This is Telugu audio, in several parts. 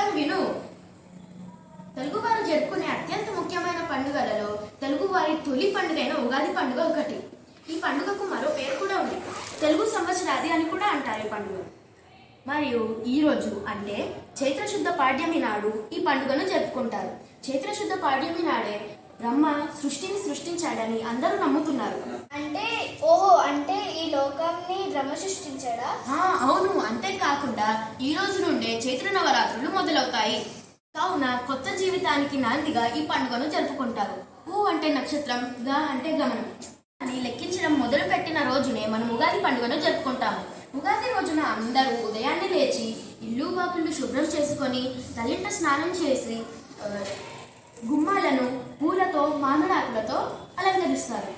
చెప్తాను విను. తెలుగువారు జరుపుకునే అత్యంత ముఖ్యమైన పండుగలలో తెలుగువారి తొలి పండుగైన ఉగాది పండుగ ఒకటి. ఈ పండుగకు మరో పేరు కూడా ఉంది, తెలుగు సంవత్సరాది అని కూడా అంటారు ఈ పండుగ. మరియు ఈరోజు అంటే చైత్రశుద్ధ పాడ్యమి నాడు ఈ పండుగను జరుపుకుంటారు. చైత్రశుద్ధ పాడ్యమి నాడే బ్రహ్మ సృష్టిని సృష్టించాడని అందరూ నమ్ముతున్నారు. అంటే ఈ లోకాన్ని బ్రహ్మ సృష్టించాడా? అవును. అంతేకాకుండా ఈ రోజు నుండే చైత్ర నవరాత్రులు మొదలవుతాయి. కావున కొత్త జీవితానికి నాందిగా ఈ పండుగను జరుపుకుంటారు. ఊ అంటే నక్షత్రం, గా అంటే గమనం అని లెక్కించడం మొదలు పెట్టిన రోజునే మనం ఉగాది పండుగను జరుపుకుంటాము. ఉగాది రోజున అందరూ ఉదయాన్నే లేచి ఇల్లు వాకిళ్ళు శుభ్రం చేసుకొని తల్లింట స్నానం చేసి గుమ్మాలను పూలతో మామిడాకులతో అలంకరిస్తారు.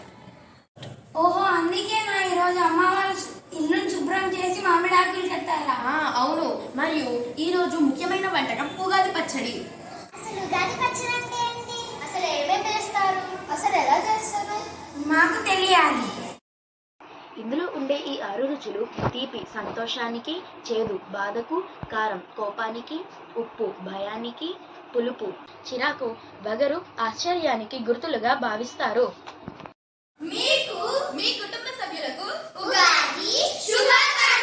అందుకే నా ఈరోజు అమ్మవారు ఇల్లును శుభ్రం చేసి మామిడాకులు కట్టారా? అవును. మరియు ఈ రోజు ముఖ్యమైన వంటకం ఉగాది పచ్చడి. అసలు ఉగాది పచ్చడి అంటే ఏంటి? అసలు ఏమేమి వేస్తారు? అసలు ఎలా చేస్తారు? మాకు తెలియాలి. ఇందులో ఉండే ఈ 6 రుచులు తీపి సంతోషానికి, చేదు బాధకు, కారం కోపానికి, ఉప్పు భయానికి, పులుపు చిరాకు, వగరు ఆశ్చర్యానికి గుర్తులుగా భావిస్తారు. మీకు మీ కుటుంబ సభ్యులకు ఉగాది శుభాకాంక్షలు.